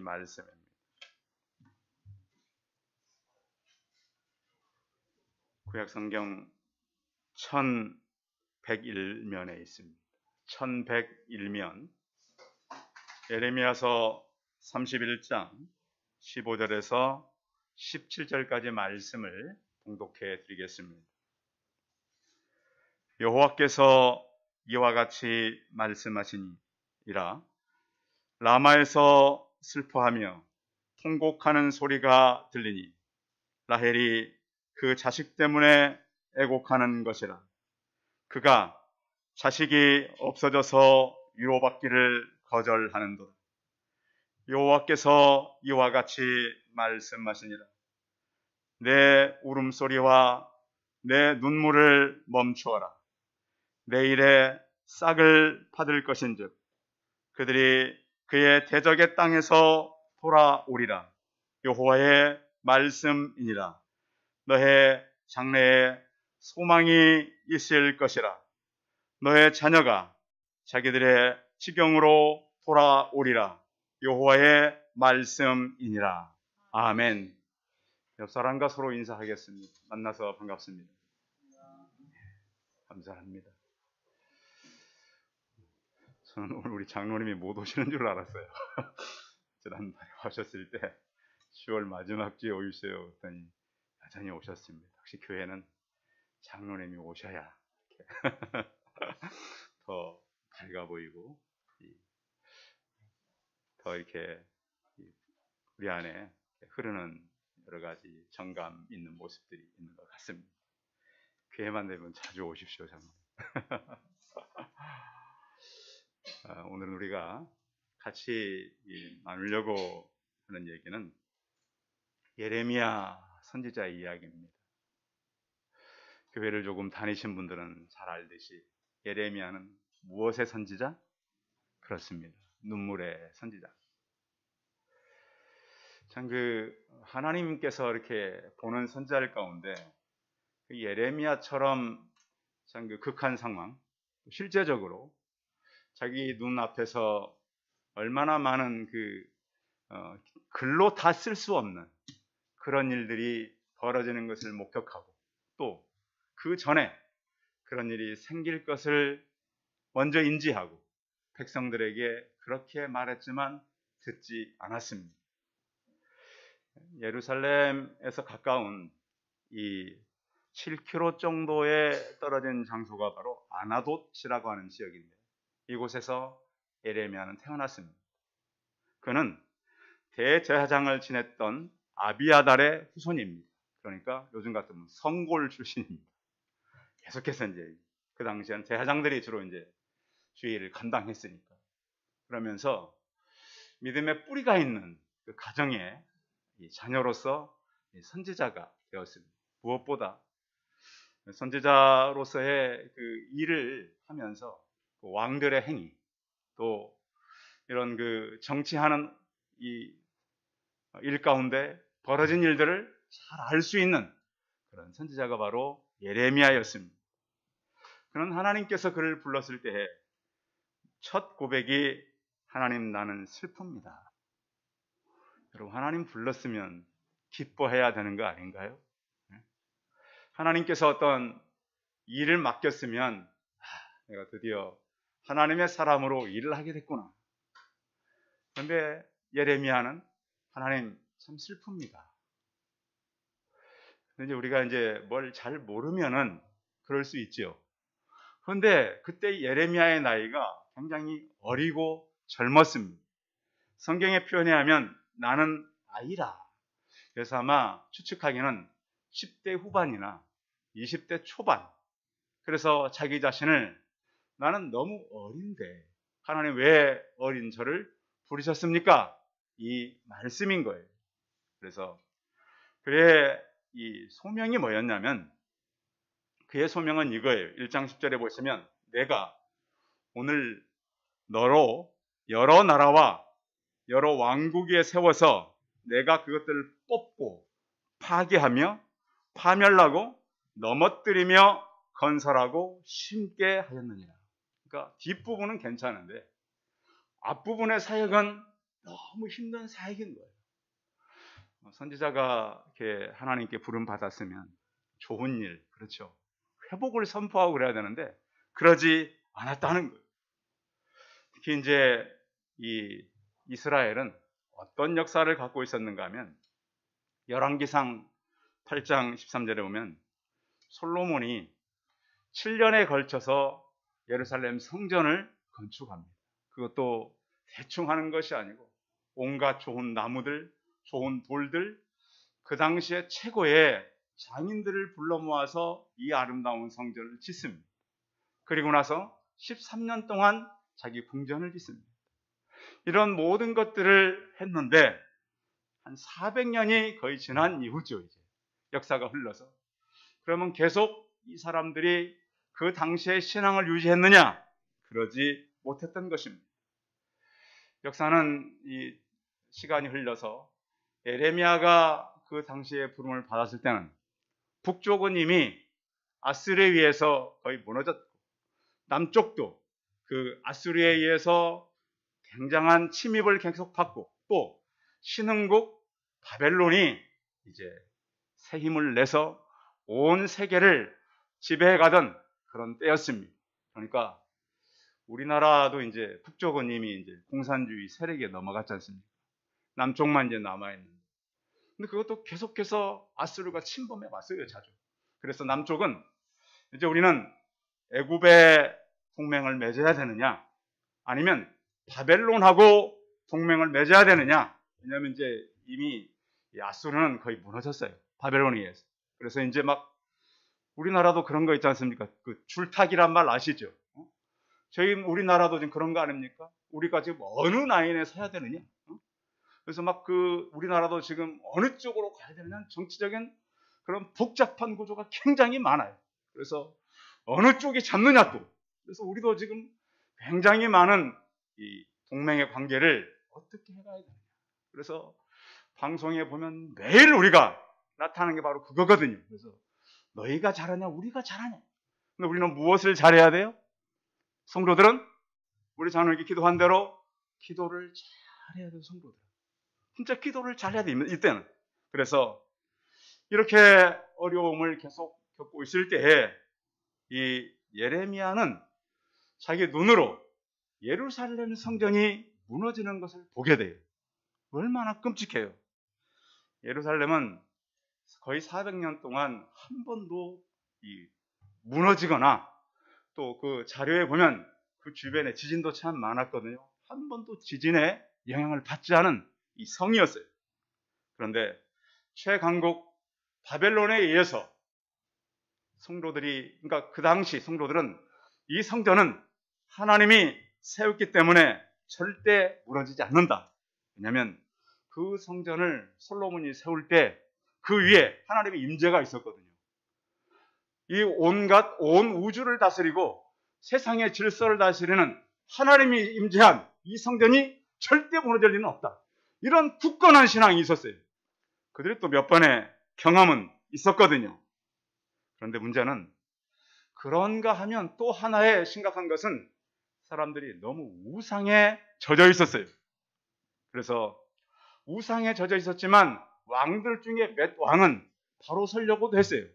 말씀입니다. 구약성경 1101면에 있습니다. 1101면 예레미야서 31장 15절에서 17절까지 말씀을 봉독해 드리겠습니다. 여호와께서 이와 같이 말씀하시니라. 라마에서 슬퍼하며 통곡하는 소리가 들리니 라헬이 그 자식 때문에 애곡하는 것이라. 그가 자식이 없어져서 위로받기를 거절하는도다. 여호와께서 이와 같이 말씀하시니라. 내 울음소리와 내 눈물을 멈추어라. 내일에 싹을 받을 것인즉 그들이 그의 대적의 땅에서 돌아오리라. 여호와의 말씀이니라. 너의 장래에 소망이 있을 것이라. 너의 자녀가 자기들의 지경으로 돌아오리라. 여호와의 말씀이니라. 아멘. 옆 사람과 서로 인사하겠습니다. 만나서 반갑습니다. 감사합니다. 저는 오늘 우리 장로님이 못 오시는 줄 알았어요. 지난달에 오셨을 때 10월 마지막 주에 오셨어요. 그랬더니 여전히 오셨습니다. 역시 교회는 장로님이 오셔야 이렇게 더 밝아 보이고 더 이렇게 우리 안에 흐르는 여러 가지 정감 있는 모습들이 있는 것 같습니다. 교회만 되면 자주 오십시오, 장로님. 오늘은 우리가 같이 나누려고 하는 얘기는 예레미야 선지자의 이야기입니다. 교회를 조금 다니신 분들은 잘 알듯이 예레미야는 무엇의 선지자? 그렇습니다. 눈물의 선지자. 참 하나님께서 이렇게 보는 선지자들 가운데 예레미야처럼 참 극한 상황, 실제적으로 자기 눈앞에서 얼마나 많은 글로 다 쓸 수 없는 그런 일들이 벌어지는 것을 목격하고 또 그 전에 그런 일이 생길 것을 먼저 인지하고 백성들에게 그렇게 말했지만 듣지 않았습니다. 예루살렘에서 가까운 이 7km 정도에 떨어진 장소가 바로 아나돗이라고 하는 지역인데 이곳에서 예레미야는 태어났습니다. 그는 대제사장을 지냈던 아비아달의 후손입니다. 그러니까 요즘 같으면 성골 출신입니다. 계속해서 이제 그 당시에는 제사장들이 주로 이제 주의를 감당했으니까 그러면서 믿음의 뿌리가 있는 그 가정의 자녀로서 선지자가 되었습니다. 무엇보다 선지자로서의 그 일을 하면서 왕들의 행위 또 이런 정치하는 이 일 가운데 벌어진 일들을 잘 알 수 있는 그런 선지자가 바로 예레미야였습니다. 그는 하나님께서 그를 불렀을 때에 첫 고백이 하나님 나는 슬픕니다. 여러분 하나님 불렀으면 기뻐해야 되는 거 아닌가요? 하나님께서 어떤 일을 맡겼으면 내가 드디어 하나님의 사람으로 일을 하게 됐구나. 그런데 예레미야는 하나님 참 슬픕니다. 그런데 우리가 이제 뭘 잘 모르면은 그럴 수 있죠. 그런데 그때 예레미야의 나이가 굉장히 어리고 젊었습니다. 성경의 표현에 하면 나는 아이라. 그래서 아마 추측하기는 10대 후반이나 20대 초반. 그래서 자기 자신을 나는 너무 어린데 하나님 왜 어린 저를 부르셨습니까? 이 말씀인 거예요. 그래서 그의 이 소명이 뭐였냐면 그의 소명은 이거예요. 1장 10절에 보시면 내가 오늘 너로 여러 나라와 여러 왕국 위에 세워서 내가 그것들을 뽑고 파괴하며 파멸하고 넘어뜨리며 건설하고 심게 하였느니라. 그러니까 뒷부분은 괜찮은데 앞부분의 사역은 너무 힘든 사역인 거예요. 선지자가 이렇게 하나님께 부름 받았으면 좋은 일, 그렇죠. 회복을 선포하고 그래야 되는데 그러지 않았다는 거예요. 특히 이제 이 이스라엘은 어떤 역사를 갖고 있었는가 하면 열왕기상 8장 13절에 보면 솔로몬이 7년에 걸쳐서 예루살렘 성전을 건축합니다. 그것도 대충 하는 것이 아니고 온갖 좋은 나무들, 좋은 돌들, 그 당시에 최고의 장인들을 불러 모아서 이 아름다운 성전을 짓습니다. 그리고 나서 13년 동안 자기 궁전을 짓습니다. 이런 모든 것들을 했는데 한 400년이 거의 지난 이후죠. 이제 역사가 흘러서. 그러면 계속 이 사람들이 그 당시의 신앙을 유지했느냐? 그러지 못했던 것입니다. 역사는 이 시간이 흘러서 에레미야가 그 당시에 부름을 받았을 때는 북쪽은 이미 아수르에 의해서 거의 무너졌고 남쪽도 그 아수르에 의해서 굉장한 침입을 계속 받고 또 신흥국 바벨론이 이제 새 힘을 내서 온 세계를 지배해 가던 그런 때였습니다. 그러니까 우리나라도 이제 북쪽은 이미 이제 공산주의 세력에 넘어갔지 않습니까? 남쪽만 이제 남아있는. 근데 그것도 계속해서 아수르가 침범해 왔어요, 자주. 그래서 남쪽은 이제 우리는 애굽의 동맹을 맺어야 되느냐, 아니면 바벨론하고 동맹을 맺어야 되느냐. 왜냐하면 이제 이미 아수르는 거의 무너졌어요, 바벨론에 의해서. 그래서 이제 막 우리나라도 그런 거 있지 않습니까? 그 줄타기란 말 아시죠? 저희 우리나라도 지금 그런 거 아닙니까? 우리가 지금 어느 라인에 서야 되느냐? 그래서 막 그 우리나라도 지금 어느 쪽으로 가야 되느냐? 정치적인 그런 복잡한 구조가 굉장히 많아요. 그래서 어느 쪽이 잡느냐 또. 그래서 우리도 지금 굉장히 많은 이 동맹의 관계를 어떻게 해가야 되느냐. 그래서 방송에 보면 매일 우리가 나타나는 게 바로 그거거든요. 그래서 너희가 잘하냐, 우리가 잘하냐. 근데 우리는 무엇을 잘해야 돼요? 성도들은 우리 장로님께 기도한 대로 기도를 잘해야 돼요, 성도들. 진짜 기도를 잘해야 돼요, 이때는. 그래서 이렇게 어려움을 계속 겪고 있을 때에 이 예레미야는 자기 눈으로 예루살렘 성전이 무너지는 것을 보게 돼요. 얼마나 끔찍해요. 예루살렘은 거의 400년 동안 한 번도 무너지거나 또 그 자료에 보면 그 주변에 지진도 참 많았거든요. 한 번도 지진에 영향을 받지 않은 이 성이었어요. 그런데 최강국 바벨론에 의해서 성도들이, 그러니까 그 당시 성도들은 이 성전은 하나님이 세웠기 때문에 절대 무너지지 않는다. 왜냐하면 그 성전을 솔로몬이 세울 때 그 위에 하나님의 임재가 있었거든요. 이 온갖 온 우주를 다스리고 세상의 질서를 다스리는 하나님이 임재한 이 성전이 절대 무너질 리는 없다. 이런 굳건한 신앙이 있었어요. 그들이 또 몇 번의 경험은 있었거든요. 그런데 문제는 그런가 하면 또 하나의 심각한 것은 사람들이 너무 우상에 젖어 있었어요. 그래서 우상에 젖어 있었지만 왕들 중에 몇 왕은 바로 서려고도 했어요.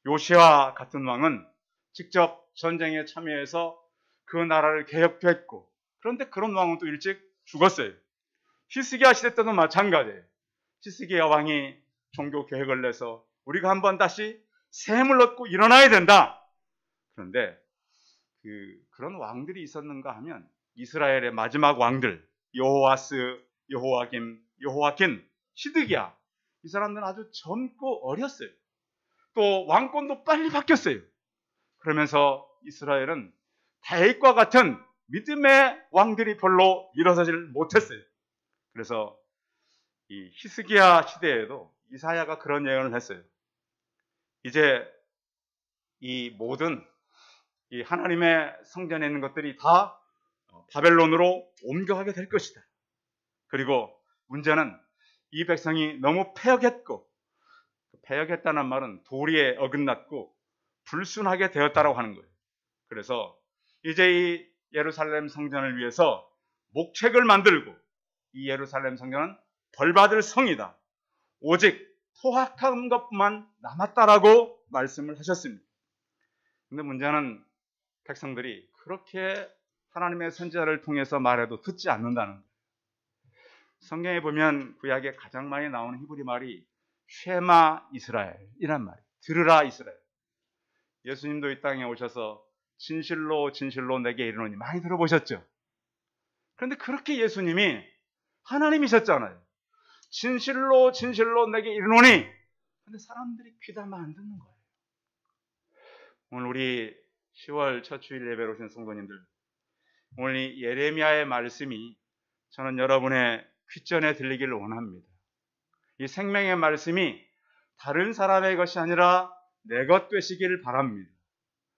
요시아 같은 왕은 직접 전쟁에 참여해서 그 나라를 개혁도 했고, 그런데 그런 왕은 또 일찍 죽었어요. 히스기야 시대 때도 마찬가지예요. 히스기야 왕이 종교 계획을 내서 우리가 한번 다시 새 힘을 얻고 일어나야 된다. 그런데 그런 왕들이 있었는가 하면 이스라엘의 마지막 왕들 여호아스, 여호아김, 여호아킨, 시드기야, 이 사람들은 아주 젊고 어렸어요. 또 왕권도 빨리 바뀌었어요. 그러면서 이스라엘은 다윗과 같은 믿음의 왕들이 별로 일어서지를 못했어요. 그래서 이 히스기야 시대에도 이사야가 그런 예언을 했어요. 이제 이 모든 이 하나님의 성전에 있는 것들이 다 바벨론으로 옮겨가게 될 것이다. 그리고 문제는 이 백성이 너무 패역했고, 패역했다는 말은 도리에 어긋났고 불순하게 되었다라고 하는 거예요. 그래서 이제 이 예루살렘 성전을 위해서 목책을 만들고 이 예루살렘 성전은 벌받을 성이다. 오직 포악한 것만 남았다라고 말씀을 하셨습니다. 근데 문제는 백성들이 그렇게 하나님의 선지자를 통해서 말해도 듣지 않는다는 거예요. 성경에 보면 구약에 가장 많이 나오는 히브리 말이 쉐마 이스라엘이란 말이에요. 들으라 이스라엘. 예수님도 이 땅에 오셔서 진실로 진실로 내게 이르노니 많이 들어보셨죠? 그런데 그렇게 예수님이 하나님이셨잖아요. 진실로 진실로 내게 이르노니. 근데 사람들이 귀담아 안 듣는 거예요. 오늘 우리 10월 첫 주일 예배로 오신 성도님들, 오늘 이 예레미야의 말씀이 저는 여러분의 귓전에 들리기를 원합니다. 이 생명의 말씀이 다른 사람의 것이 아니라 내 것 되시기를 바랍니다.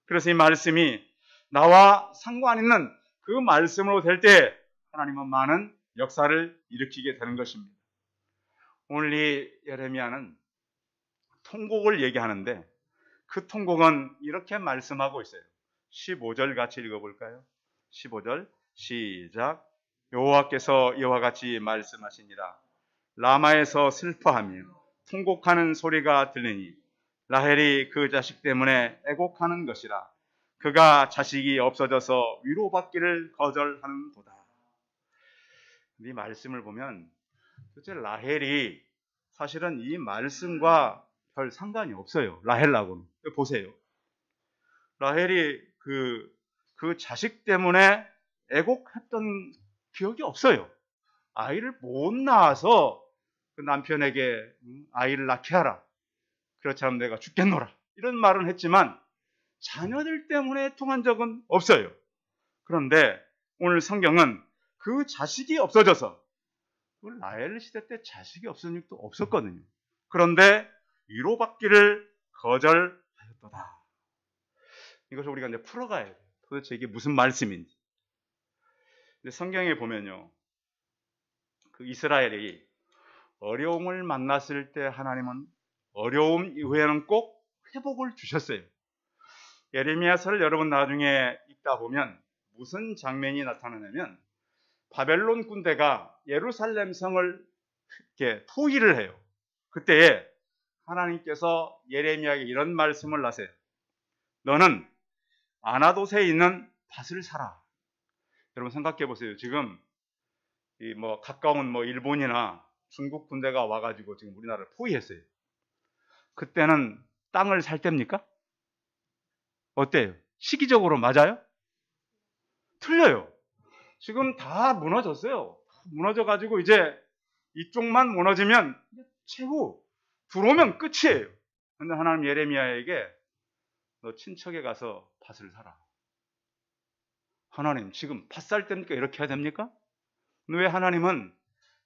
그래서 이 말씀이 나와 상관있는 그 말씀으로 될 때 하나님은 많은 역사를 일으키게 되는 것입니다. 오늘 이 예레미야는 통곡을 얘기하는데 그 통곡은 이렇게 말씀하고 있어요. 15절 같이 읽어볼까요? 15절 시작. 여호와께서 이와 같이 말씀하시니라. 라마에서 슬퍼하며 통곡하는 소리가 들리니 라헬이 그 자식 때문에 애곡하는 것이라. 그가 자식이 없어져서 위로받기를 거절하는도다. 이 말씀을 보면 도대체 라헬이 사실은 이 말씀과 별 상관이 없어요. 라헬하고는. 보세요. 라헬이 그 자식 때문에 애곡했던 기억이 없어요. 아이를 못 낳아서 그 남편에게 아이를 낳게 하라. 그렇지 않으면 내가 죽겠노라. 이런 말은 했지만 자녀들 때문에 통한 적은 없어요. 그런데 오늘 성경은 그 자식이 없어져서, 라헬 시대 때 자식이 없은 일도 없었거든요. 그런데 위로받기를 거절하였도다. 이것을 우리가 이제 풀어가야 돼요. 도대체 이게 무슨 말씀인지. 근데 성경에 보면요, 그 이스라엘이 어려움을 만났을 때 하나님은 어려움 이후에는 꼭 회복을 주셨어요. 예레미야서를 여러분 나중에 읽다 보면 무슨 장면이 나타나냐면 바벨론 군대가 예루살렘 성을 이렇게 포위를 해요. 그때에 하나님께서 예레미야에게 이런 말씀을 하세요. 너는 아나돗에 있는 밭을 사라. 여러분 생각해 보세요. 지금 가까운 일본이나 중국 군대가 와가지고 지금 우리나라를 포위했어요. 그때는 땅을 살 때입니까? 어때요? 시기적으로 맞아요? 틀려요. 지금 다 무너졌어요. 무너져가지고 이제 이쪽만 무너지면 최후 들어오면 끝이에요. 그런데 하나님 예레미야에게 너 친척에 가서 밭을 사라. 하나님 지금 밭 살 때니까 이렇게 해야 됩니까? 왜 하나님은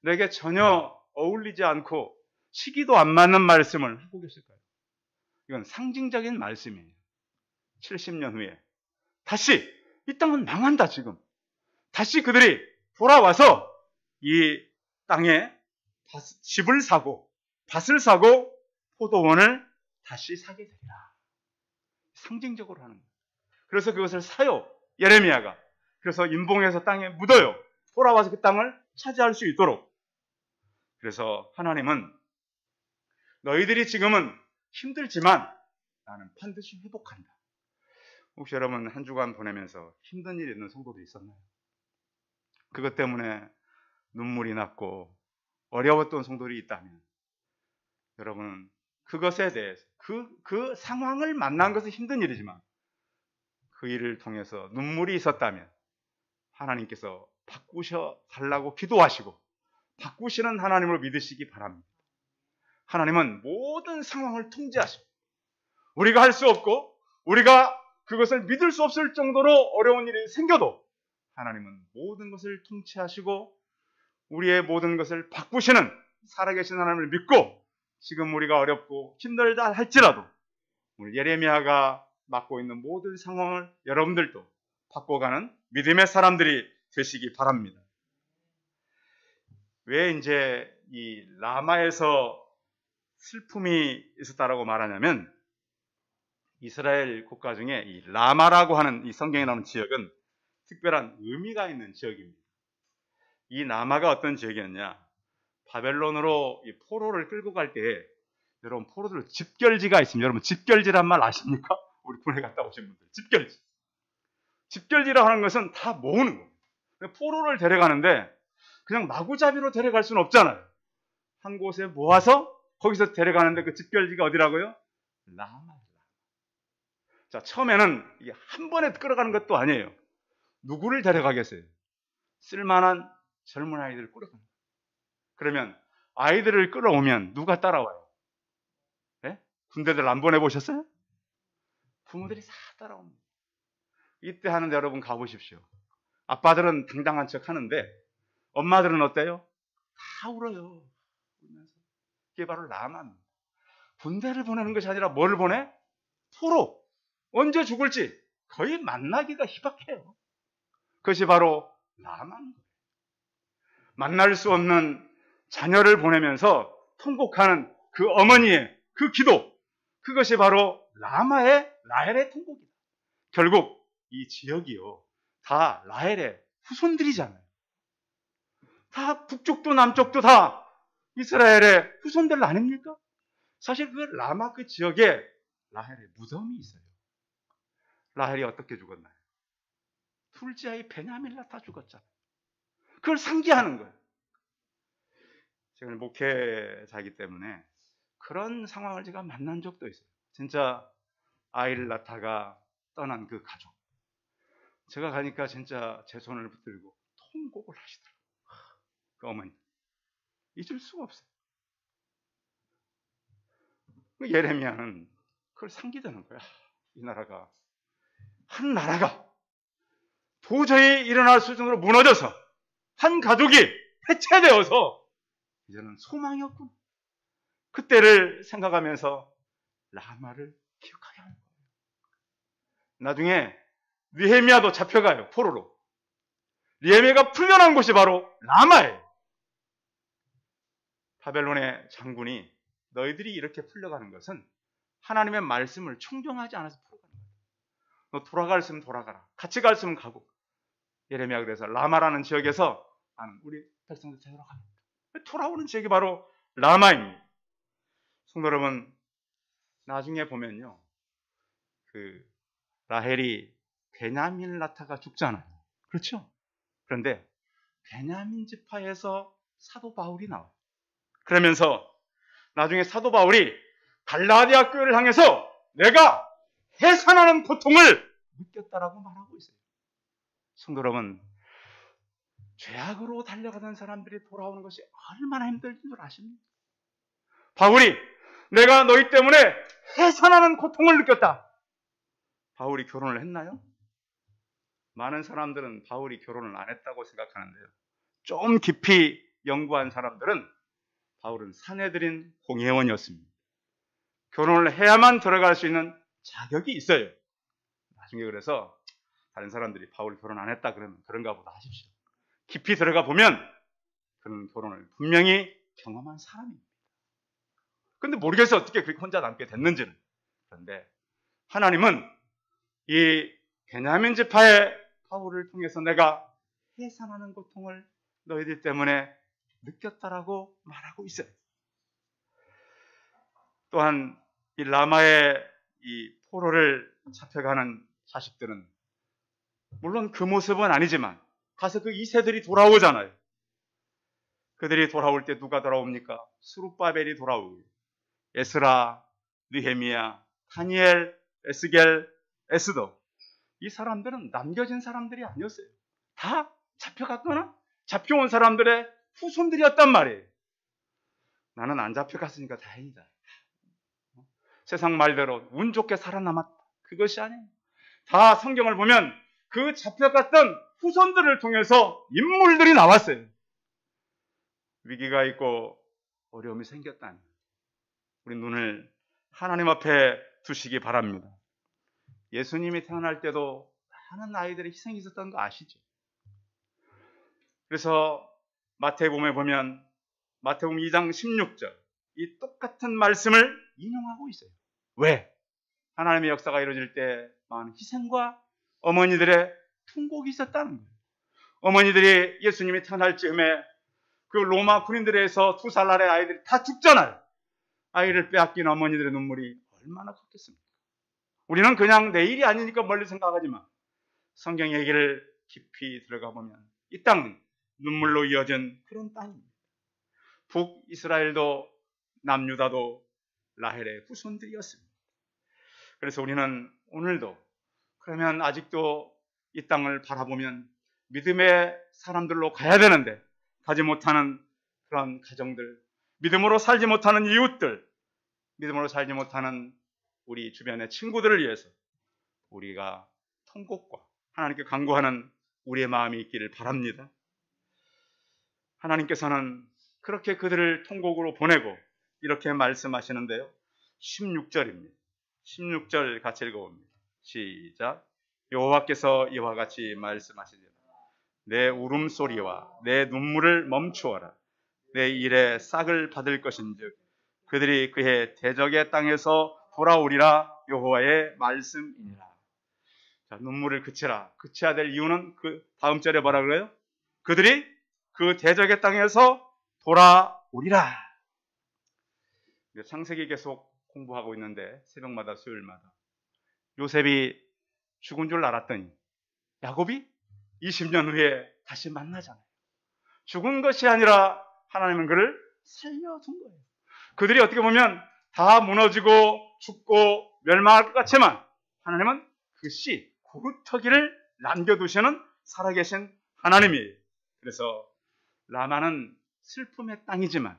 내게 전혀 어울리지 않고 시기도 안 맞는 말씀을 하고 계실까요? 이건 상징적인 말씀이에요. 70년 후에 다시 이 땅은 망한다. 지금 다시 그들이 돌아와서 이 땅에 집을 사고 밭을 사고 포도원을 다시 사게 되리라. 상징적으로 하는 거예요. 그래서 그것을 사요. 예레미야가. 그래서 임봉해서 땅에 묻어요. 돌아와서 그 땅을 차지할 수 있도록. 그래서 하나님은 너희들이 지금은 힘들지만 나는 반드시 회복한다. 혹시 여러분 한 주간 보내면서 힘든 일이 있는 성도도 있었나요? 그것 때문에 눈물이 났고 어려웠던 성도들이 있다면 여러분은 그것에 대해서 그 상황을 만난 것은 힘든 일이지만 그 일을 통해서 눈물이 있었다면 하나님께서 바꾸셔 달라고 기도하시고 바꾸시는 하나님을 믿으시기 바랍니다. 하나님은 모든 상황을 통제하시고 우리가 할 수 없고 우리가 그것을 믿을 수 없을 정도로 어려운 일이 생겨도 하나님은 모든 것을 통치하시고 우리의 모든 것을 바꾸시는 살아계신 하나님을 믿고 지금 우리가 어렵고 힘들다 할지라도 오늘 예레미야가 맡고 있는 모든 상황을 여러분들도 바꿔가는 믿음의 사람들이 되시기 바랍니다. 왜 이제 이 라마에서 슬픔이 있었다라고 말하냐면 이스라엘 국가 중에 이 라마라고 하는 이 성경에 나오는 지역은 특별한 의미가 있는 지역입니다. 이 라마가 어떤 지역이었냐? 바벨론으로 이 포로를 끌고 갈 때에 여러분 포로들 집결지가 있습니다. 여러분 집결지란 말 아십니까? 우리 군에 갔다 오신 분들 집결지. 집결지라 하는 것은 다 모으는 거예요. 포로를 데려가는데 그냥 마구잡이로 데려갈 수는 없잖아요. 한 곳에 모아서 거기서 데려가는데 그 집결지가 어디라고요? 라마. 자, 처음에는 이게 한 번에 끌어가는 것도 아니에요. 누구를 데려가겠어요? 쓸만한 젊은 아이들을 끌어가는 거예요. 그러면 아이들을 끌어오면 누가 따라와요? 네? 군대들 안 보내보셨어요? 부모들이 다 따라옵니다. 이때 하는데 여러분 가보십시오. 아빠들은 당당한 척 하는데 엄마들은 어때요? 다 울어요. 이게 바로 라마입니다. 군대를 보내는 것이 아니라 뭐를 보내? 포로. 언제 죽을지 거의 만나기가 희박해요. 그것이 바로 라마인 거예요. 만날 수 없는 자녀를 보내면서 통곡하는 그 어머니의 그 기도, 그것이 바로 라헬의 통곡이다. 결국 이 지역이요, 다 라헬의 후손들이잖아요. 다 북쪽도 남쪽도 다 이스라엘의 후손들 아닙니까? 사실 그 라마 그 지역에 라헬의 무덤이 있어요. 라헬이 어떻게 죽었나요? 둘째 아이 베냐민을 낳다 죽었잖아요. 그걸 상기하는 거예요. 제가 목회자이기 때문에 그런 상황을 제가 만난 적도 있어요. 진짜 아이를 낳다가 떠난 그 가족. 제가 가니까 진짜 제 손을 붙들고 통곡을 하시더라고요. 그 어머니. 잊을 수가 없어요. 예레미야는 그걸 상기되는 거야. 이 나라가, 한 나라가 도저히 일어날 수준으로 무너져서 한 가족이 해체되어서 이제는 소망이 없군. 그때를 생각하면서 라마를 기억하게 하는 거예요. 나중에 느헤미야도 잡혀가요. 포로로. 느헤미야가 풀려난 곳이 바로 라마예요. 바벨론의 장군이 너희들이 이렇게 풀려가는 것은 하나님의 말씀을 충정하지 않아서 풀어가는 거야. 너 돌아갈 수 있으면 돌아가라. 같이 갈 수 있으면 가고. 예레미야가 그래서 라마라는 지역에서 우리 백성들 데리러 갑니다. 돌아오는 지역이 바로 라마입니다. 성도 여러분, 나중에 보면요, 그 라헬이 베냐민을 낳다가 죽잖아요. 그렇죠? 그런데 베냐민 지파에서 사도 바울이 나와요. 그러면서 나중에 사도 바울이 갈라디아 교회를 향해서 내가 해산하는 고통을 느꼈다라고 말하고 있어요. 성도 여러분, 죄악으로 달려가던 사람들이 돌아오는 것이 얼마나 힘들진 줄 아십니까? 바울이 내가 너희 때문에 해산하는 고통을 느꼈다. 바울이 결혼을 했나요? 많은 사람들은 바울이 결혼을 안 했다고 생각하는데요. 좀 깊이 연구한 사람들은 바울은 사내들인 공회원이었습니다. 결혼을 해야만 들어갈 수 있는 자격이 있어요. 나중에 그래서 다른 사람들이 바울이 결혼 안 했다 그러면 그런가 보다 하십시오. 깊이 들어가 보면 그는 결혼을 분명히 경험한 사람입니다. 근데 모르겠어요. 어떻게 그렇게 혼자 남게 됐는지는. 그런데 하나님은 이 베냐민 지파의 바울을 통해서 내가 해산하는 고통을 너희들 때문에 느꼈다라고 말하고 있어요. 또한 이 라마의 이 포로를 잡혀가는 자식들은 물론 그 모습은 아니지만 가서 그 2세들이 돌아오잖아요. 그들이 돌아올 때 누가 돌아옵니까? 스룹바벨이 돌아오고 에스라, 느헤미야, 다니엘, 에스겔, 에스더, 이 사람들은 남겨진 사람들이 아니었어요. 다 잡혀갔거나 잡혀온 사람들의 후손들이었단 말이에요. 나는 안 잡혀갔으니까 다행이다. 세상 말대로 운 좋게 살아남았다. 그것이 아니에요. 다 성경을 보면 그 잡혀갔던 후손들을 통해서 인물들이 나왔어요. 위기가 있고 어려움이 생겼다니 우리 눈을 하나님 앞에 두시기 바랍니다. 예수님이 태어날 때도 많은 아이들의 희생이 있었던 거 아시죠? 그래서 마태복음에 보면 마태복음 2장 16절 이 똑같은 말씀을 인용하고 있어요. 왜? 하나님의 역사가 이루어질 때 많은 희생과 어머니들의 통곡이 있었다는 거예요. 어머니들이 예수님이 태어날 즈음에 그 로마 군인들에서 2살 아래 아이들이 다 죽잖아요. 아이를 빼앗긴 어머니들의 눈물이 얼마나 컸겠습니까? 우리는 그냥 내일이 아니니까 멀리 생각하지만 성경 얘기를 깊이 들어가 보면 이 땅은 눈물로 이어진 그런 땅입니다. 북이스라엘도 남유다도 라헬의 후손들이었습니다. 그래서 우리는 오늘도 그러면 아직도 이 땅을 바라보면 믿음의 사람들로 가야 되는데 가지 못하는 그런 가정들, 믿음으로 살지 못하는 이웃들, 믿음으로 살지 못하는 우리 주변의 친구들을 위해서 우리가 통곡과 하나님께 간구하는 우리의 마음이 있기를 바랍니다. 하나님께서는 그렇게 그들을 통곡으로 보내고 이렇게 말씀하시는데요. 16절입니다. 16절 같이 읽어봅니다. 시작. 여호와께서 이와 같이 말씀하시되 내 울음소리와 내 눈물을 멈추어라. 내 일에 싹을 받을 것인즉 그들이 그의 대적의 땅에서 돌아오리라. 여호와의 말씀이니라. 자, 눈물을 그치라. 그쳐야 될 이유는 그 다음 절에 뭐라 그래요? 그들이 그 대적의 땅에서 돌아오리라. 창세기 계속 공부하고 있는데 새벽마다 수요일마다 요셉이 죽은 줄 알았더니 야곱이 20년 후에 다시 만나잖아요. 죽은 것이 아니라 하나님은 그를 살려둔 거예요. 그들이 어떻게 보면 다 무너지고 죽고 멸망할 것 같지만 하나님은 그 씨, 구루터기를 남겨두시는 살아계신 하나님이에요. 그래서 라마는 슬픔의 땅이지만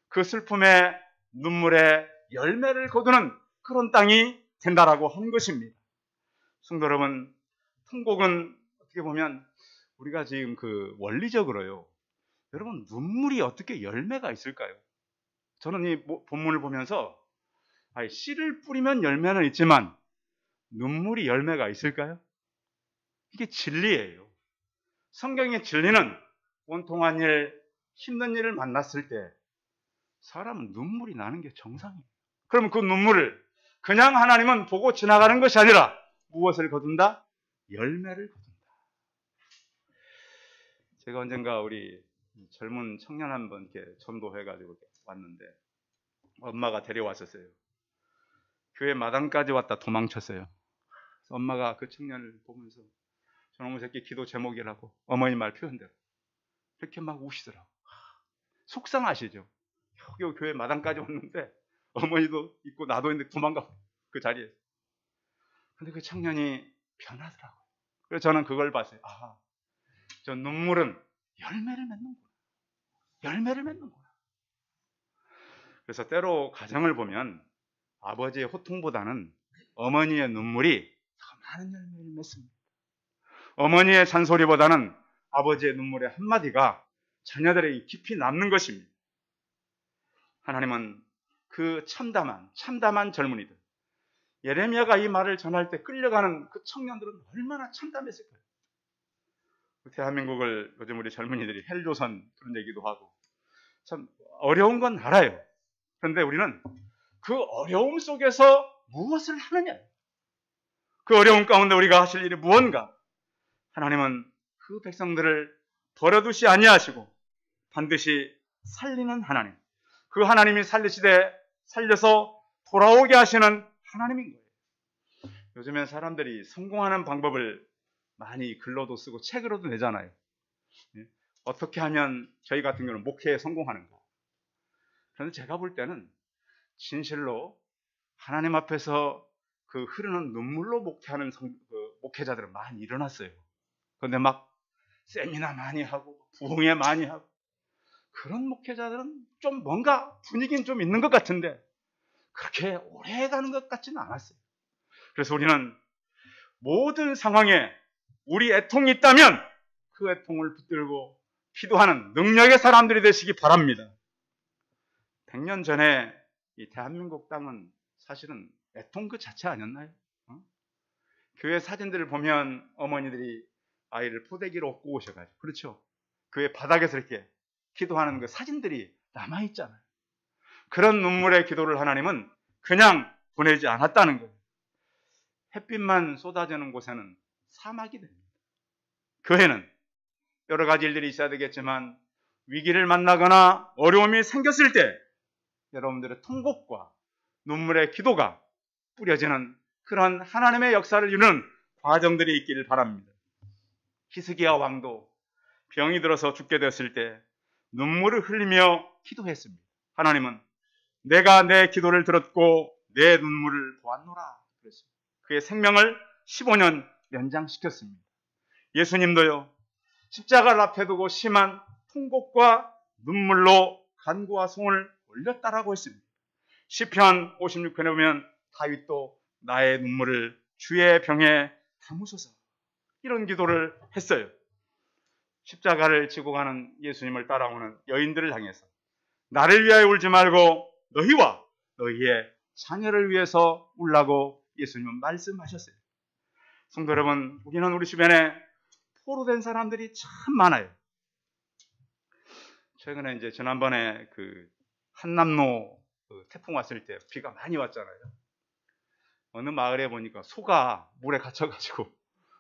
그 슬픔의 눈물의 열매를 거두는 그런 땅이 된다라고 한 것입니다. 성도 여러분, 통곡은 어떻게 보면 우리가 지금 그 원리적으로요. 여러분, 눈물이 어떻게 열매가 있을까요? 저는 이 본문을 보면서 씨를 뿌리면 열매는 있지만 눈물이 열매가 있을까요? 이게 진리예요. 성경의 진리는 원통한 일, 힘든 일을 만났을 때 사람은 눈물이 나는 게 정상이에요. 그러면 그 눈물을 그냥 하나님은 보고 지나가는 것이 아니라 무엇을 거둔다? 열매를 거둔다. 제가 언젠가 우리 젊은 청년 한 번 이렇게 전도해가지고 왔는데 엄마가 데려왔었어요. 교회 마당까지 왔다 도망쳤어요. 엄마가 그 청년을 보면서 저놈의 새끼 기도 제목이라고 어머니 말 표현대로 이렇게 막 우시더라고. 속상하시죠. 여기 교회 마당까지 왔는데 어머니도 있고 나도 있는데 도망가 그 자리에서. 근데 그 청년이 변하더라고요. 그래서 저는 그걸 봤어요. 저 눈물은 열매를 맺는구나. 열매를 맺는구나. 그래서 때로 가정을 보면 아버지의 호통보다는 어머니의 눈물이 더 많은 열매를 맺습니다. 어머니의 잔소리보다는 아버지의 눈물의 한마디가 자녀들에게 깊이 남는 것입니다. 하나님은 그 참담한 젊은이들, 예레미야가 이 말을 전할 때 끌려가는 그 청년들은 얼마나 참담했을까요? 대한민국을 요즘 우리 젊은이들이 헬조선 그런 얘기도 하고 참 어려운 건 알아요. 그런데 우리는 그 어려움 속에서 무엇을 하느냐, 그 어려움 가운데 우리가 하실 일이 무언가. 하나님은 그 백성들을 버려두시 아니하시고 반드시 살리는 하나님, 그 하나님이 살리시되 살려서 돌아오게 하시는 하나님인 거예요. 요즘엔 사람들이 성공하는 방법을 많이 글로도 쓰고 책으로도 내잖아요. 어떻게 하면 저희 같은 경우는 목회에 성공하는가. 그런데 제가 볼 때는 진실로 하나님 앞에서 그 흐르는 눈물로 목회하는 목회자들은 많이 일어났어요. 그런데 막 세미나 많이 하고 부흥회 많이 하고 그런 목회자들은 좀 뭔가 분위기는 좀 있는 것 같은데 그렇게 오래 가는 것 같지는 않았어요. 그래서 우리는 모든 상황에 우리 애통이 있다면 그 애통을 붙들고 기도하는 능력의 사람들이 되시기 바랍니다. 100년 전에 이 대한민국 땅은 사실은 애통 그 자체 아니었나요? 교회 사진들을 보면 어머니들이 아이를 포대기로 업고 오셔가지고, 그렇죠? 교회 바닥에서 이렇게 기도하는 그 사진들이 남아있잖아요. 그런 눈물의 기도를 하나님은 그냥 보내지 않았다는 거예요. 햇빛만 쏟아지는 곳에는 사막이 됩니다. 교회는 여러 가지 일들이 있어야 되겠지만 위기를 만나거나 어려움이 생겼을 때 여러분들의 통곡과 눈물의 기도가 뿌려지는 그런 하나님의 역사를 이루는 과정들이 있기를 바랍니다. 히스기야 왕도 병이 들어서 죽게 되었을 때 눈물을 흘리며 기도했습니다. 하나님은 내가 내 기도를 들었고 내 눈물을 보았노라 그랬습니다. 그의 생명을 15년 연장시켰습니다. 예수님도요, 십자가를 앞에 두고 심한 통곡과 눈물로 간구와 송을 올렸다라고 했습니다. 시편 56편에 보면 다윗도 나의 눈물을 주의 병에 담으소서 이런 기도를 했어요. 십자가를 지고 가는 예수님을 따라오는 여인들을 향해서 나를 위하여 울지 말고 너희와 너희의 자녀를 위해서 울라고 예수님은 말씀하셨어요. 성도 여러분, 우리는 우리 주변에 포로된 사람들이 참 많아요. 최근에 이제 지난번에 그 한남로 태풍 왔을 때 비가 많이 왔잖아요. 어느 마을에 보니까 소가 물에 갇혀가지고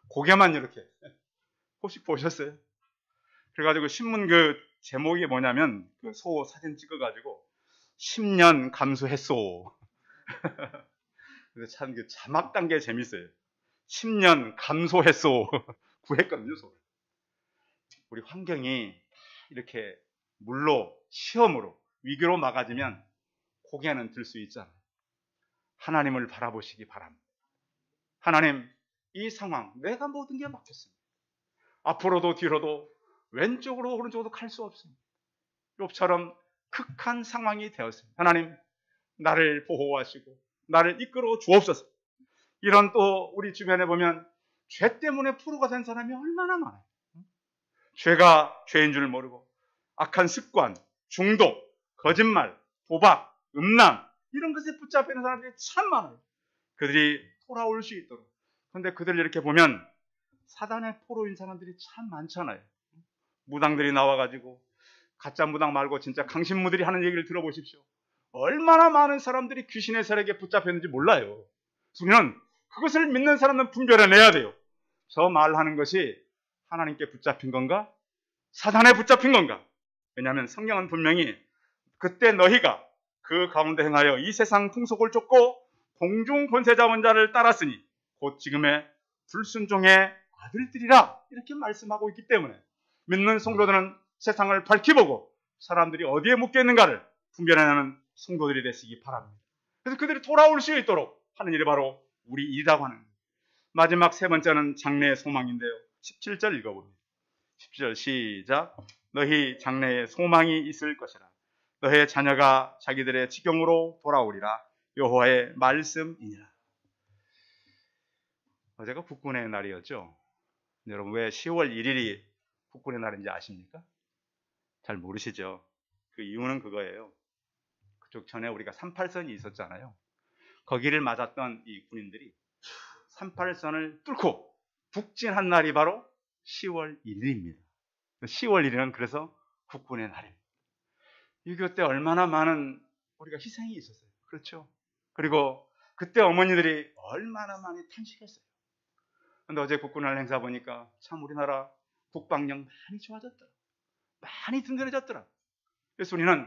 고개만 이렇게, 혹시 보셨어요? 그래가지고 신문 그 제목이 뭐냐면 그 소 사진 찍어가지고 10년 감수했소. 그래서 참 그 자막 단계 재밌어요. 10년 감소했소. 구했거든요, 소를. 우리 환경이 이렇게 물로, 시험으로, 위기로 막아지면 고개는 들 수 있잖아요. 하나님을 바라보시기 바랍니다. 하나님, 이 상황 내가 모든 게 막혔습니다. 앞으로도 뒤로도 왼쪽으로 오른쪽으로 갈 수 없습니다. 욥처럼 극한 상황이 되었습니다. 하나님, 나를 보호하시고 나를 이끌어 주옵소서. 이런 또 우리 주변에 보면 죄 때문에 포로가 된 사람이 얼마나 많아요. 죄가 죄인 줄 모르고 악한 습관, 중독, 거짓말, 도박, 음란 이런 것에 붙잡혀 있는 사람들이 참 많아요. 그들이 돌아올 수 있도록. 그런데 그들을 이렇게 보면 사단의 포로인 사람들이 참 많잖아요. 무당들이 나와가지고 가짜 무당 말고 진짜 강신무들이 하는 얘기를 들어보십시오. 얼마나 많은 사람들이 귀신의 세력에 붙잡혔는지 몰라요. 우리는 그것을 믿는 사람은 분별해내야 돼요. 저 말하는 것이 하나님께 붙잡힌 건가? 사단에 붙잡힌 건가? 왜냐하면 성경은 분명히 그때 너희가 그 가운데 행하여 이 세상 풍속을 쫓고 공중 권세자 원자를 따랐으니 곧 지금의 불순종의 아들들이라 이렇게 말씀하고 있기 때문에 믿는 성도들은 세상을 밝히 보고 사람들이 어디에 묶여 있는가를 분별해내는 성도들이 되시기 바랍니다. 그래서 그들이 돌아올 수 있도록 하는 일이 바로 우리 일이라고 하는 거예요. 마지막 세 번째는 장래의 소망인데요. 17절 읽어봅니다. 17절 시작. 너희 장래에 소망이 있을 것이라. 너희의 자녀가 자기들의 지경으로 돌아오리라. 여호와의 말씀이니라. 어제가 국군의 날이었죠. 여러분, 왜 10월 1일이 국군의 날인지 아십니까? 잘 모르시죠? 그 이유는 그거예요. 그쪽 전에 우리가 38선이 있었잖아요. 거기를 맞았던 이 군인들이 38선을 뚫고 북진한 날이 바로 10월 1일입니다. 10월 1일은 그래서 국군의 날입니다. 6.25 때 얼마나 많은 우리가 희생이 있었어요. 그렇죠? 그리고 그때 어머니들이 얼마나 많이 탄식했어요. 그런데 어제 국군의 날 행사 보니까 참 우리나라 국방력 많이 좋아졌더라. 많이 든든해졌더라. 그래서 우리는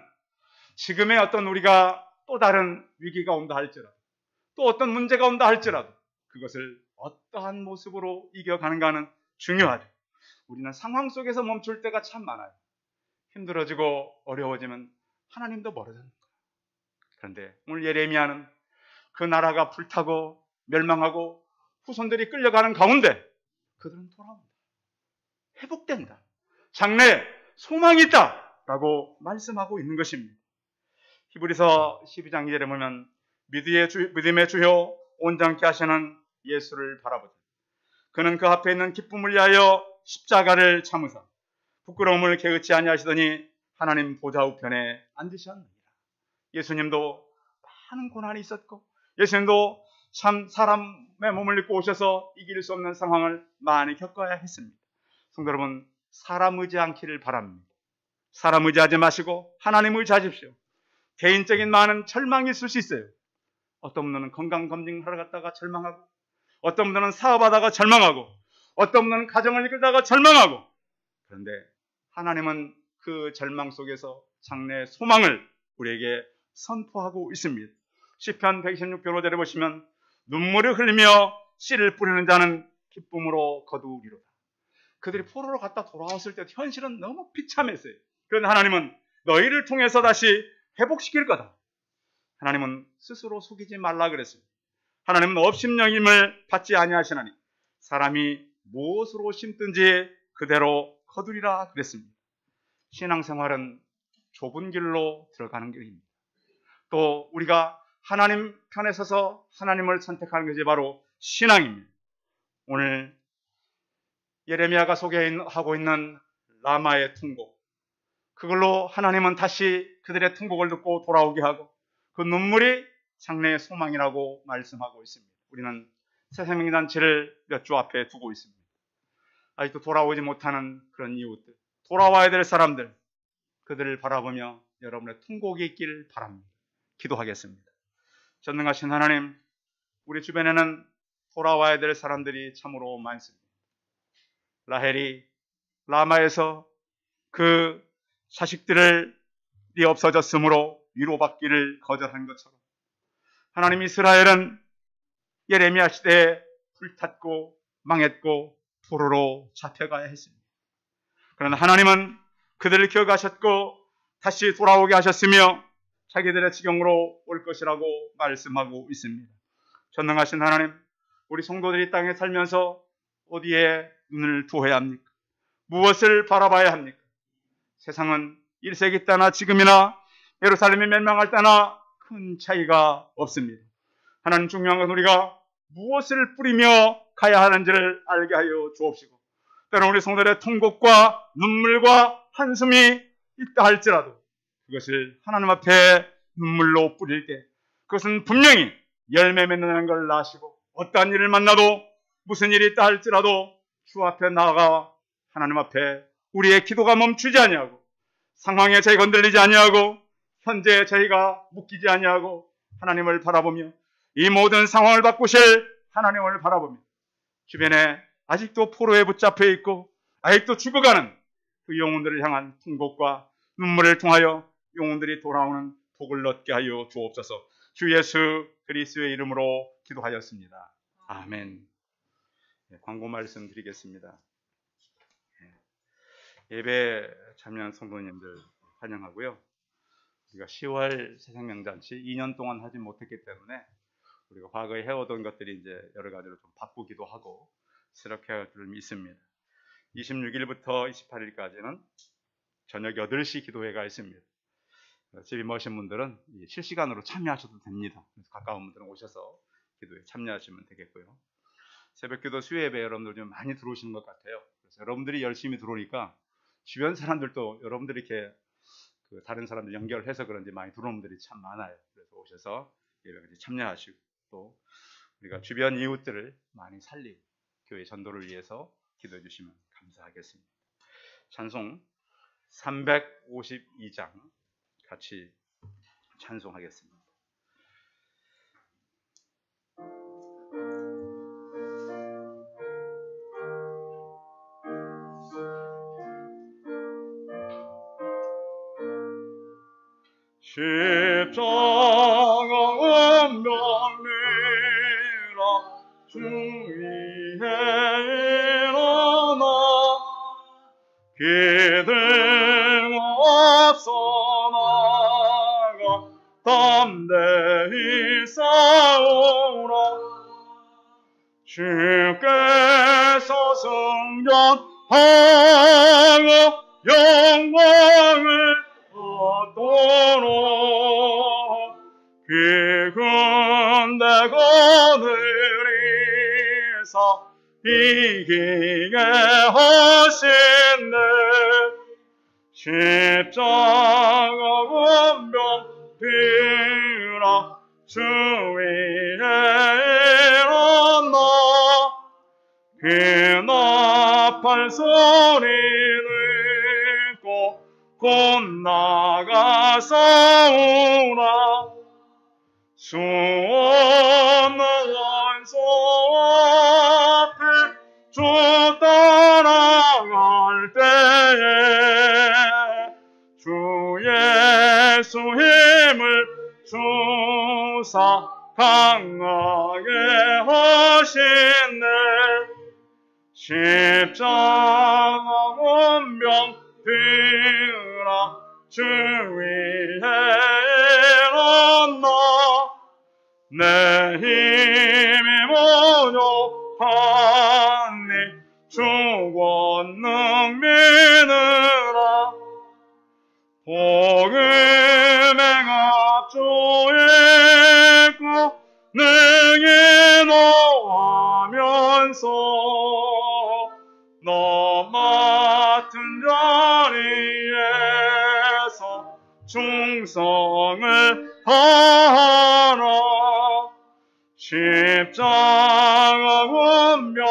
지금의 어떤 우리가 또 다른 위기가 온다 할지라도 또 어떤 문제가 온다 할지라도 그것을 어떠한 모습으로 이겨가는가는 중요하죠. 우리는 상황 속에서 멈출 때가 참 많아요. 힘들어지고 어려워지면 하나님도 멀어지는 거예요. 그런데 오늘 예레미야는 그 나라가 불타고 멸망하고 후손들이 끌려가는 가운데 그들은 돌아온다. 회복된다. 장래에 소망이 있다 라고 말씀하고 있는 것입니다. 히브리서 12장 2절에 보면 믿음의 주요 온전케 하시는 예수를 바라보자. 그는 그 앞에 있는 기쁨을 위하여 십자가를 참으사 부끄러움을 개의치 아니하시더니 하나님 보좌 우편에 앉으셨느니라. 예수님도 많은 고난이 있었고 예수님도 참 사람의 몸을 입고 오셔서 이길 수 없는 상황을 많이 겪어야 했습니다. 성도 여러분, 사람 의지 않기를 바랍니다. 사람 의지하지 마시고 하나님 의지하십시오. 개인적인 많은 절망이 있을 수 있어요. 어떤 분들은 건강검진하러 갔다가 절망하고 어떤 분들은 사업하다가 절망하고 어떤 분들은 가정을 이끌다가 절망하고 그런데 하나님은 그 절망 속에서 장래의 소망을 우리에게 선포하고 있습니다. 시편 126편 5절에 보시면 눈물을 흘리며 씨를 뿌리는 자는 기쁨으로 거두리로다. 그들이 포로로 갔다 돌아왔을 때 현실은 너무 비참했어요. 그런데 하나님은 너희를 통해서 다시 회복시킬 거다. 하나님은 스스로 속이지 말라 그랬습니다. 하나님은 업심여김을 받지 아니하시나니 사람이 무엇으로 심든지 그대로 거두리라 그랬습니다. 신앙생활은 좁은 길로 들어가는 길입니다. 또 우리가 하나님 편에 서서 하나님을 선택하는 것이 바로 신앙입니다. 오늘 예레미야가 소개하고 있는 라마의 통곡, 그걸로 하나님은 다시 그들의 통곡을 듣고 돌아오게 하고 그 눈물이 장래의 소망이라고 말씀하고 있습니다. 우리는 새생명잔치를 몇 주 앞에 두고 있습니다. 아직도 돌아오지 못하는 그런 이웃들, 돌아와야 될 사람들, 그들을 바라보며 여러분의 통곡이 있기를 바랍니다. 기도하겠습니다. 전능하신 하나님, 우리 주변에는 돌아와야 될 사람들이 참으로 많습니다. 라헬이 라마에서 그 자식들이 없어졌으므로 위로받기를 거절한 것처럼 하나님, 이스라엘은 예레미야 시대에 불탔고 망했고 포로로 잡혀가야 했습니다. 그러나 하나님은 그들을 기억하셨고 다시 돌아오게 하셨으며 자기들의 지경으로 올 것이라고 말씀하고 있습니다. 전능하신 하나님, 우리 성도들이 땅에 살면서 어디에 눈을 두어야 합니까? 무엇을 바라봐야 합니까? 세상은 1세기 때나 지금이나 예루살렘이 멸망할 때나 큰 차이가 없습니다. 하나님, 중요한 건 우리가 무엇을 뿌리며 가야 하는지를 알게 하여 주옵시고, 때로 우리 성도들의 통곡과 눈물과 한숨이 있다 할지라도 그것을 하나님 앞에 눈물로 뿌릴 때 그것은 분명히 열매 맺는 걸 아시고, 어떠한 일을 만나도 무슨 일이 있다 할지라도 주 앞에 나아가 하나님 앞에 우리의 기도가 멈추지 아니하고, 상황에 저희가 흔들리지 아니하고, 현재 저희가 묶이지 아니하고 하나님을 바라보며 이 모든 상황을 바꾸실 하나님을 바라보며 주변에 아직도 포로에 붙잡혀 있고 아직도 죽어가는 그 영혼들을 향한 통곡과 눈물을 통하여 영혼들이 돌아오는 복을 얻게 하여 주옵소서. 주 예수 그리스도의 이름으로 기도하였습니다. 아멘. 광고 말씀 드리겠습니다. 예배 참여한 성도님들 환영하고요. 우리가 10월 새생명잔치 2년 동안 하지 못했기 때문에 우리가 과거에 해오던 것들이 이제 여러 가지로 좀 바꾸기도 하고 그렇게 할 줄 믿습니다. 26일부터 28일까지는 저녁 8시 기도회가 있습니다. 집이 머신 분들은 실시간으로 참여하셔도 됩니다. 그래서 가까운 분들은 오셔서 기도에 참여하시면 되겠고요. 새벽기도 수요예배 여러분들 좀 많이 들어오시는 것 같아요. 그래서 여러분들이 열심히 들어오니까 주변 사람들도 여러분들이 이렇게 다른 사람들 연결해서 그런지 많이 들어오는 분들이 참 많아요. 그래서 오셔서 예배에 참여하시고 또 우리가 주변 이웃들을 많이 살리고 교회 전도를 위해서 기도해 주시면 감사하겠습니다. 찬송 352장 같이 찬송하겠습니다. 십자가 운명이라 주 위에 일어나 기들고 앞서 나가 담대히 싸우라. 주께서 승천하고 영광을 얻도록 기근대 거느리사 이기게 하신네. 십자가 운명비라 주 위에 일어나 기나팔 소리 듣고 곧 나가 싸우라. 수 없는 원수 앞에 주 따라갈 때 힘을 주사 강하게 하시네. 십자가 운명 들아 주 위에 일어나 내 힘이 모욕하니 주 권능 믿으라. 복음의 앞주에 있고 능히 노하면서 너 맡은 자리에서 충성을 하라. 십자가 운명리라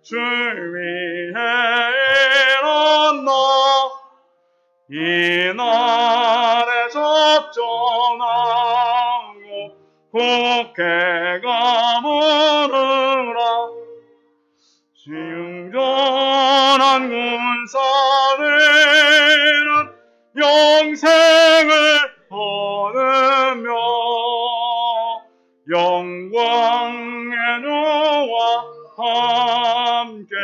주 위에 일어나 이날에 접전하고 국회가 무르라. 지응전한 군사들은 영생을 얻으며 영광의 주와 함께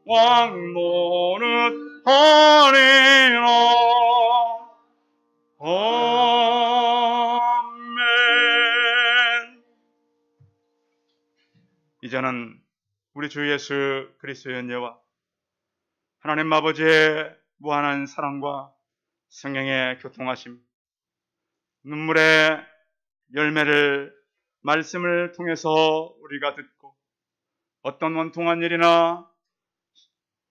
왕노릇 하리라. 아멘. 이제는 우리 주 예수 그리스도의 은혜와 하나님 아버지의 무한한 사랑과 성령의 교통하심, 눈물의 열매를 말씀을 통해서 우리가 듣고 어떤 원통한 일이나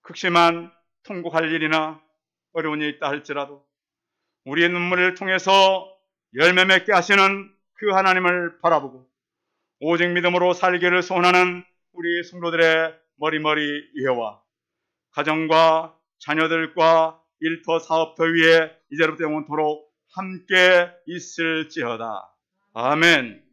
극심한 통곡할 일이나 어려운 일이 있다 할지라도 우리의 눈물을 통해서 열매 맺게 하시는 그 하나님을 바라보고 오직 믿음으로 살기를 소원하는 우리 성도들의 머리머리 이해와 가정과 자녀들과 일터 사업터 위에 이제부터 영원토록 함께 있을지어다. 아멘.